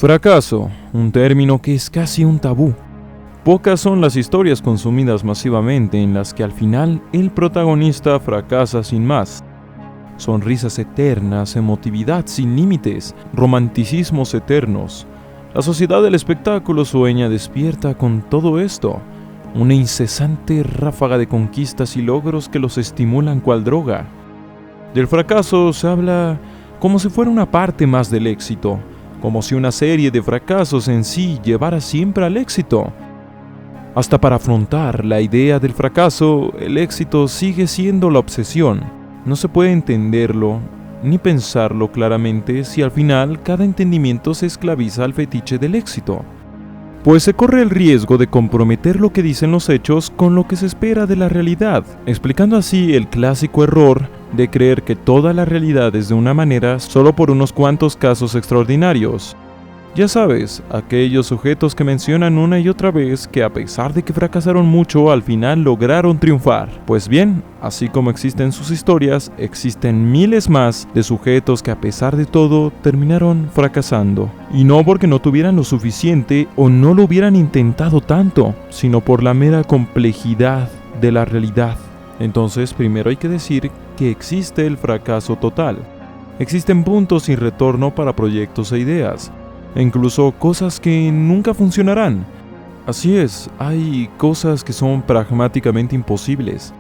Fracaso, un término que es casi un tabú. Pocas son las historias consumidas masivamente en las que al final el protagonista fracasa sin más. Sonrisas eternas, emotividad sin límites, romanticismos eternos. La sociedad del espectáculo sueña despierta con todo esto. Una incesante ráfaga de conquistas y logros que los estimulan cual droga. Del fracaso se habla como si fuera una parte más del éxito, como si una serie de fracasos en sí llevara siempre al éxito. Hasta para afrontar la idea del fracaso, el éxito sigue siendo la obsesión. No se puede entenderlo ni pensarlo claramente si al final cada entendimiento se esclaviza al fetiche del éxito. Pues se corre el riesgo de comprometer lo que dicen los hechos con lo que se espera de la realidad, explicando así el clásico error de creer que toda la realidad es de una manera solo por unos cuantos casos extraordinarios. Ya sabes, aquellos sujetos que mencionan una y otra vez que a pesar de que fracasaron mucho, al final lograron triunfar. Pues bien, así como existen sus historias, existen miles más de sujetos que a pesar de todo terminaron fracasando. Y no porque no tuvieran lo suficiente o no lo hubieran intentado tanto, sino por la mera complejidad de la realidad. Entonces, primero hay que decir que existe el fracaso total. Existen puntos sin retorno para proyectos e ideas. E incluso cosas que nunca funcionarán. Así es, hay cosas que son pragmáticamente imposibles,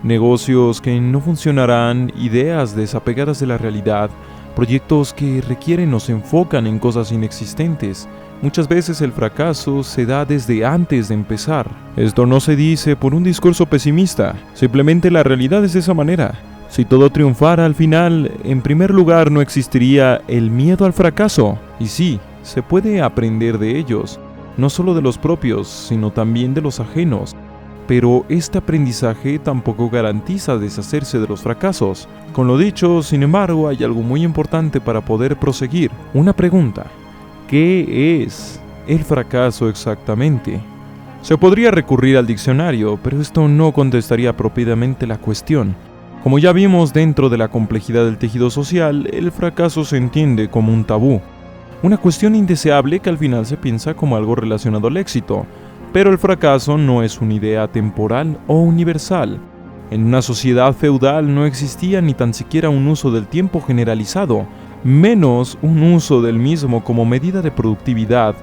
negocios que no funcionarán, ideas desapegadas de la realidad, proyectos que requieren o se enfocan en cosas inexistentes. Muchas veces el fracaso se da desde antes de empezar. Esto no se dice por un discurso pesimista, simplemente la realidad es de esa manera. Si todo triunfara al final, en primer lugar no existiría el miedo al fracaso. Y sí, se puede aprender de ellos, no solo de los propios, sino también de los ajenos. Pero este aprendizaje tampoco garantiza deshacerse de los fracasos. Con lo dicho, sin embargo, hay algo muy importante para poder proseguir. Una pregunta: ¿qué es el fracaso exactamente? Se podría recurrir al diccionario, pero esto no contestaría apropiadamente la cuestión. Como ya vimos, dentro de la complejidad del tejido social, el fracaso se entiende como un tabú. Una cuestión indeseable que al final se piensa como algo relacionado al éxito, pero el fracaso no es una idea temporal o universal. En una sociedad feudal no existía ni tan siquiera un uso del tiempo generalizado, menos un uso del mismo como medida de productividad.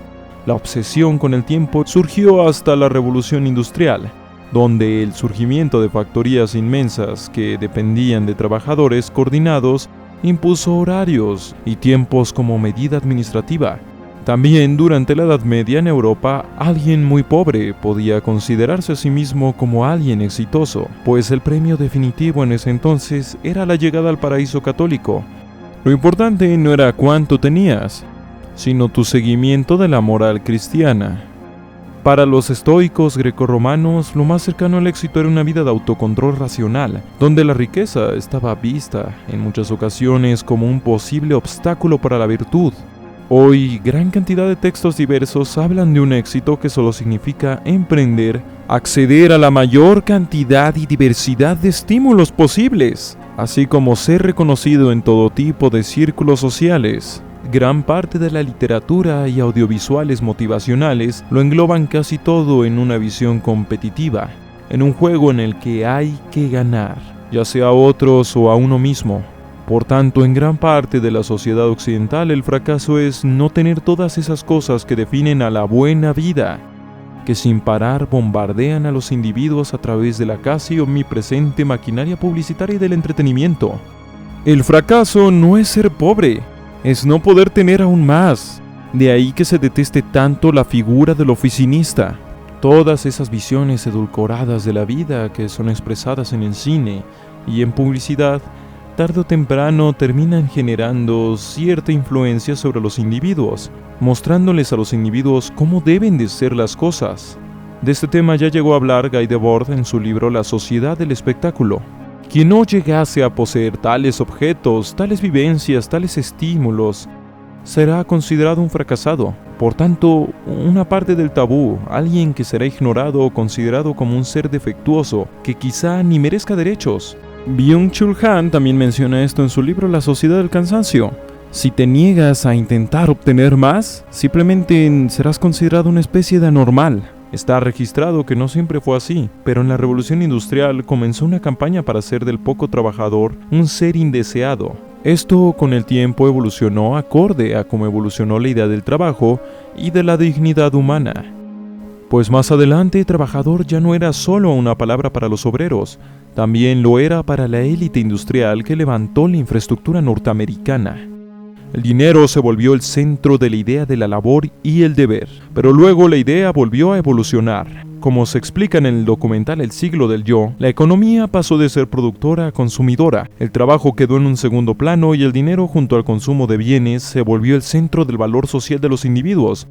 La obsesión con el tiempo surgió hasta la Revolución Industrial, donde el surgimiento de factorías inmensas que dependían de trabajadores coordinados impuso horarios y tiempos como medida administrativa. También durante la Edad Media en Europa, alguien muy pobre podía considerarse a sí mismo como alguien exitoso, pues el premio definitivo en ese entonces era la llegada al paraíso católico. Lo importante no era cuánto tenías, sino tu seguimiento de la moral cristiana. Para los estoicos grecorromanos, lo más cercano al éxito era una vida de autocontrol racional, donde la riqueza estaba vista en muchas ocasiones como un posible obstáculo para la virtud. Hoy, gran cantidad de textos diversos hablan de un éxito que solo significa emprender, acceder a la mayor cantidad y diversidad de estímulos posibles, así como ser reconocido en todo tipo de círculos sociales. Gran parte de la literatura y audiovisuales motivacionales lo engloban casi todo en una visión competitiva, en un juego en el que hay que ganar, ya sea a otros o a uno mismo. Por tanto, en gran parte de la sociedad occidental el fracaso es no tener todas esas cosas que definen a la buena vida, que sin parar bombardean a los individuos a través de la casi omnipresente maquinaria publicitaria y del entretenimiento. El fracaso no es ser pobre, es no poder tener aún más. De ahí que se deteste tanto la figura del oficinista. Todas esas visiones edulcoradas de la vida que son expresadas en el cine y en publicidad, tarde o temprano terminan generando cierta influencia sobre los individuos, mostrándoles a los individuos cómo deben de ser las cosas. De este tema ya llegó a hablar Guy Debord en su libro La sociedad del espectáculo. Quien no llegase a poseer tales objetos, tales vivencias, tales estímulos, será considerado un fracasado. Por tanto, una parte del tabú, alguien que será ignorado o considerado como un ser defectuoso, que quizá ni merezca derechos. Byung-Chul Han también menciona esto en su libro La sociedad del cansancio. Si te niegas a intentar obtener más, simplemente serás considerado una especie de anormal. Está registrado que no siempre fue así, pero en la Revolución Industrial comenzó una campaña para hacer del poco trabajador un ser indeseado. Esto con el tiempo evolucionó acorde a cómo evolucionó la idea del trabajo y de la dignidad humana. Pues más adelante, trabajador ya no era solo una palabra para los obreros, también lo era para la élite industrial que levantó la infraestructura norteamericana. El dinero se volvió el centro de la idea de la labor y el deber, pero luego la idea volvió a evolucionar. Como se explica en el documental El siglo del yo, la economía pasó de ser productora a consumidora, el trabajo quedó en un segundo plano y el dinero junto al consumo de bienes se volvió el centro del valor social de los individuos.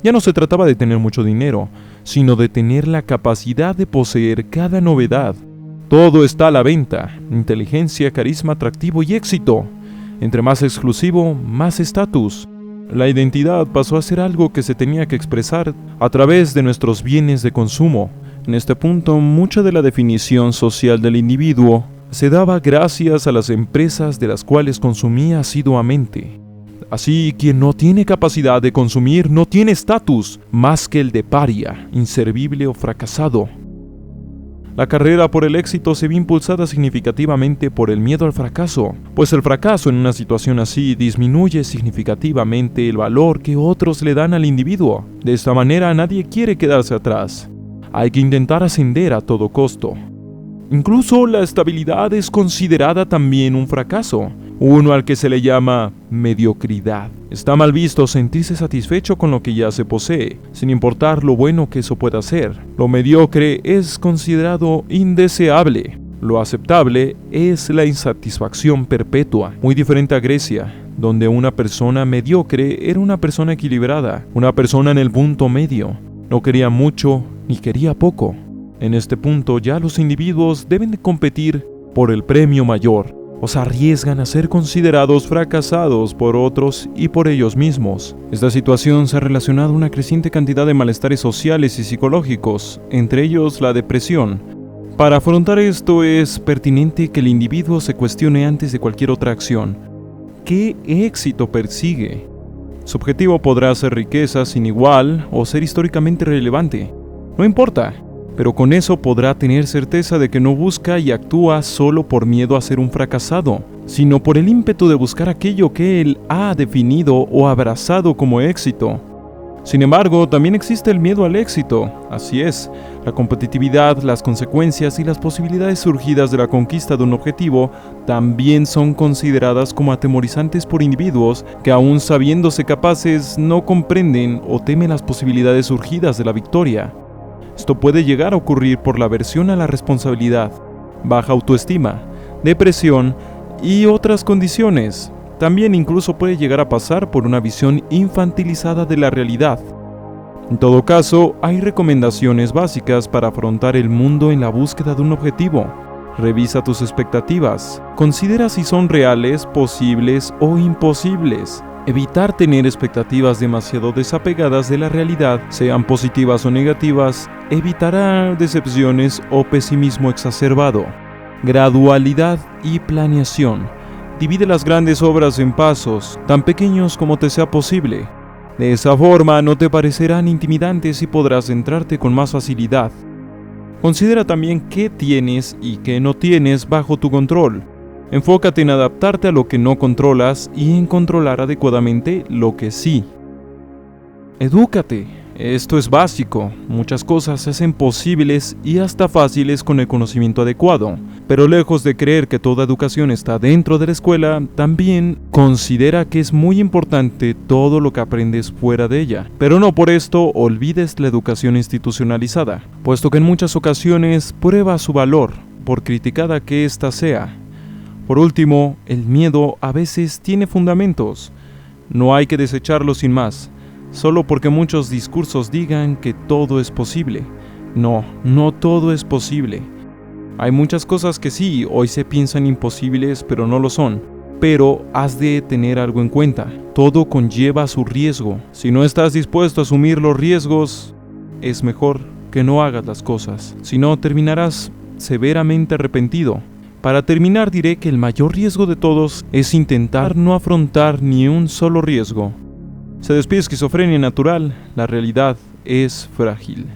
Ya no se trataba de tener mucho dinero, sino de tener la capacidad de poseer cada novedad. Todo está a la venta: inteligencia, carisma, atractivo y éxito. Entre más exclusivo, más estatus. La identidad pasó a ser algo que se tenía que expresar a través de nuestros bienes de consumo. En este punto, mucha de la definición social del individuo se daba gracias a las empresas de las cuales consumía asiduamente. Así, quien no tiene capacidad de consumir no tiene estatus más que el de paria, inservible o fracasado. La carrera por el éxito se ve impulsada significativamente por el miedo al fracaso, pues el fracaso en una situación así disminuye significativamente el valor que otros le dan al individuo. De esta manera nadie quiere quedarse atrás. Hay que intentar ascender a todo costo. Incluso la estabilidad es considerada también un fracaso, uno al que se le llama mediocridad. Está mal visto sentirse satisfecho con lo que ya se posee, sin importar lo bueno que eso pueda ser. Lo mediocre es considerado indeseable. Lo aceptable es la insatisfacción perpetua, muy diferente a Grecia, donde una persona mediocre era una persona equilibrada, una persona en el punto medio. No quería mucho ni quería poco. En este punto ya los individuos deben de competir por el premio mayor, o se arriesgan a ser considerados fracasados por otros y por ellos mismos. Esta situación se ha relacionado a una creciente cantidad de malestares sociales y psicológicos, entre ellos la depresión. Para afrontar esto es pertinente que el individuo se cuestione antes de cualquier otra acción: ¿qué éxito persigue? Su objetivo podrá ser riqueza sin igual o ser históricamente relevante. No importa, pero con eso podrá tener certeza de que no busca y actúa solo por miedo a ser un fracasado, sino por el ímpetu de buscar aquello que él ha definido o abrazado como éxito. Sin embargo, también existe el miedo al éxito. Así es, la competitividad, las consecuencias y las posibilidades surgidas de la conquista de un objetivo también son consideradas como atemorizantes por individuos que, aún sabiéndose capaces, no comprenden o temen las posibilidades surgidas de la victoria. Esto puede llegar a ocurrir por la aversión a la responsabilidad, baja autoestima, depresión y otras condiciones. También incluso puede llegar a pasar por una visión infantilizada de la realidad. En todo caso, hay recomendaciones básicas para afrontar el mundo en la búsqueda de un objetivo. Revisa tus expectativas. Considera si son reales, posibles o imposibles. Evitar tener expectativas demasiado desapegadas de la realidad, sean positivas o negativas, evitará decepciones o pesimismo exacerbado. Gradualidad y planeación. Divide las grandes obras en pasos, tan pequeños como te sea posible. De esa forma no te parecerán intimidantes y podrás centrarte con más facilidad. Considera también qué tienes y qué no tienes bajo tu control. Enfócate en adaptarte a lo que no controlas y en controlar adecuadamente lo que sí. Edúcate. Esto es básico. Muchas cosas se hacen posibles y hasta fáciles con el conocimiento adecuado. Pero lejos de creer que toda educación está dentro de la escuela, también considera que es muy importante todo lo que aprendes fuera de ella. Pero no por esto olvides la educación institucionalizada, puesto que en muchas ocasiones prueba su valor, por criticada que ésta sea. Por último, el miedo a veces tiene fundamentos. No hay que desecharlo sin más, solo porque muchos discursos digan que todo es posible. No todo es posible. Hay muchas cosas que sí, hoy se piensan imposibles, pero no lo son. Pero has de tener algo en cuenta. Todo conlleva su riesgo. Si no estás dispuesto a asumir los riesgos, es mejor que no hagas las cosas. Si no, terminarás severamente arrepentido. Para terminar diré que el mayor riesgo de todos es intentar no afrontar ni un solo riesgo. Se despide Esquizofrenia Natural, la realidad es frágil.